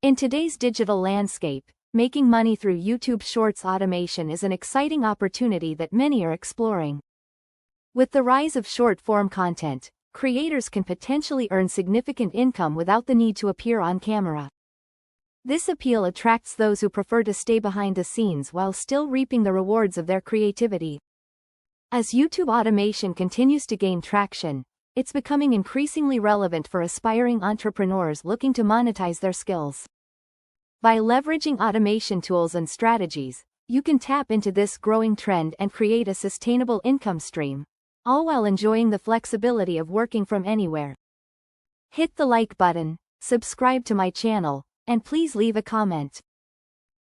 In today's digital landscape, making money through YouTube Shorts automation is an exciting opportunity that many are exploring. With the rise of short-form content, creators can potentially earn significant income without the need to appear on camera. This appeal attracts those who prefer to stay behind the scenes while still reaping the rewards of their creativity. As YouTube automation continues to gain traction, it's becoming increasingly relevant for aspiring entrepreneurs looking to monetize their skills. By leveraging automation tools and strategies, you can tap into this growing trend and create a sustainable income stream, all while enjoying the flexibility of working from anywhere. Hit the like button, subscribe to my channel, and please leave a comment.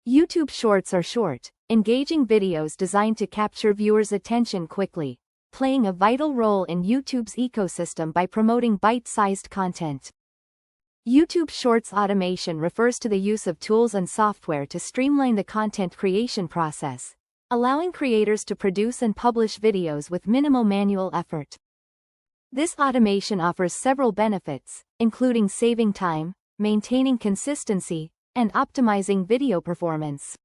YouTube Shorts are short, engaging videos designed to capture viewers' attention quickly, playing a vital role in YouTube's ecosystem by promoting bite-sized content. YouTube Shorts automation refers to the use of tools and software to streamline the content creation process, allowing creators to produce and publish videos with minimal manual effort. This automation offers several benefits, including saving time, maintaining consistency, and optimizing video performance.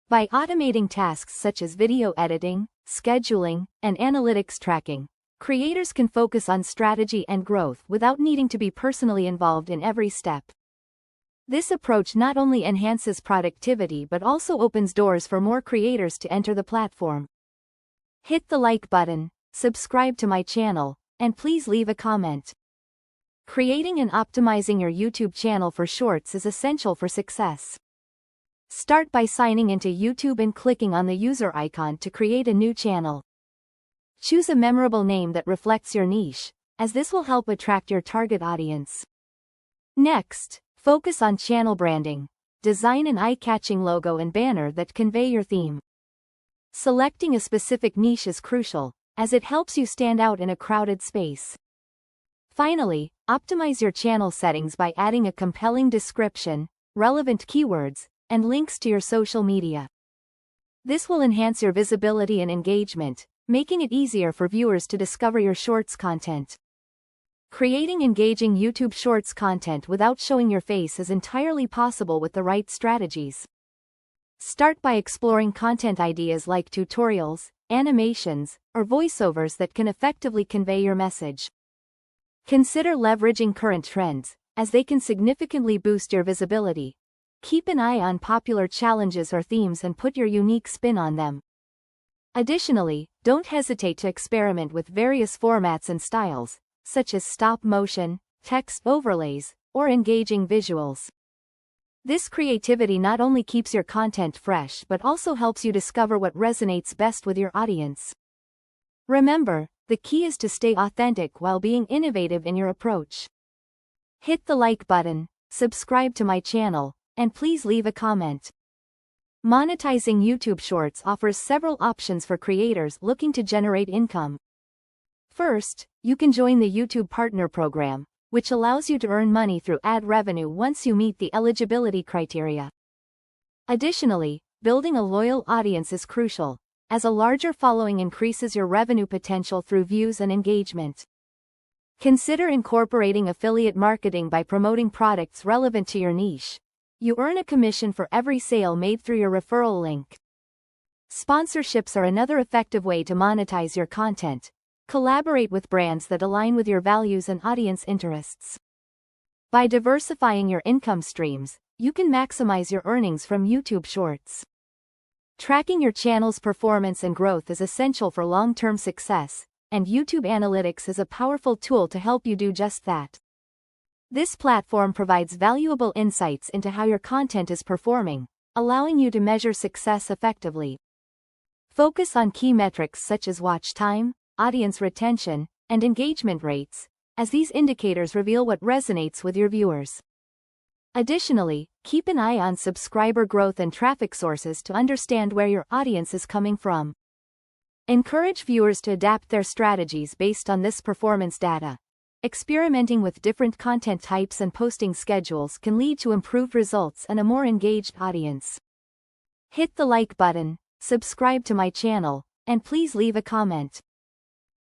By automating tasks such as video editing, scheduling, and analytics tracking, creators can focus on strategy and growth without needing to be personally involved in every step. This approach not only enhances productivity but also opens doors for more creators to enter the platform. Hit the like button, subscribe to my channel, and please leave a comment. Creating and optimizing your YouTube channel for Shorts is essential for success. Start by signing into YouTube and clicking on the user icon to create a new channel. Choose a memorable name that reflects your niche, as this will help attract your target audience. Next, focus on channel branding. Design an eye-catching logo and banner that convey your theme. Selecting a specific niche is crucial, as it helps you stand out in a crowded space. Finally, optimize your channel settings by adding a compelling description, relevant keywords, and links to your social media. This will enhance your visibility and engagement, making it easier for viewers to discover your Shorts content. Creating engaging YouTube Shorts content without showing your face is entirely possible with the right strategies. Start by exploring content ideas like tutorials, animations, or voiceovers that can effectively convey your message. Consider leveraging current trends, as they can significantly boost your visibility. Keep an eye on popular challenges or themes and put your unique spin on them. Additionally, don't hesitate to experiment with various formats and styles, such as stop motion, text overlays, or engaging visuals. This creativity not only keeps your content fresh but also helps you discover what resonates best with your audience. Remember, the key is to stay authentic while being innovative in your approach. Hit the like button, subscribe to my channel, and please leave a comment. Monetizing YouTube Shorts offers several options for creators looking to generate income. First, you can join the YouTube Partner Program, which allows you to earn money through ad revenue once you meet the eligibility criteria. Additionally, building a loyal audience is crucial, as a larger following increases your revenue potential through views and engagement. Consider incorporating affiliate marketing by promoting products relevant to your niche. You earn a commission for every sale made through your referral link. Sponsorships are another effective way to monetize your content. Collaborate with brands that align with your values and audience interests. By diversifying your income streams, you can maximize your earnings from YouTube Shorts. Tracking your channel's performance and growth is essential for long-term success, and YouTube Analytics is a powerful tool to help you do just that. This platform provides valuable insights into how your content is performing, allowing you to measure success effectively. Focus on key metrics such as watch time, audience retention, and engagement rates, as these indicators reveal what resonates with your viewers. Additionally, keep an eye on subscriber growth and traffic sources to understand where your audience is coming from. Encourage viewers to adapt their strategies based on this performance data. Experimenting with different content types and posting schedules can lead to improved results and a more engaged audience. Hit the like button, subscribe to my channel, and please leave a comment.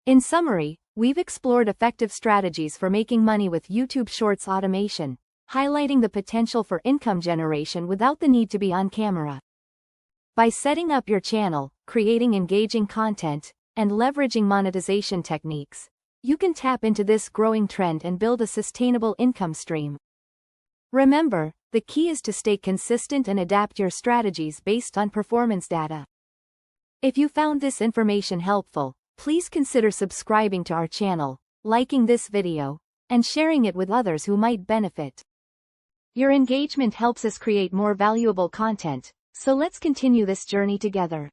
In summary, we've explored effective strategies for making money with YouTube Shorts automation, highlighting the potential for income generation without the need to be on camera. By setting up your channel, creating engaging content, and leveraging monetization techniques, you can tap into this growing trend and build a sustainable income stream. Remember, the key is to stay consistent and adapt your strategies based on performance data. If you found this information helpful, please consider subscribing to our channel, liking this video, and sharing it with others who might benefit. Your engagement helps us create more valuable content, so let's continue this journey together.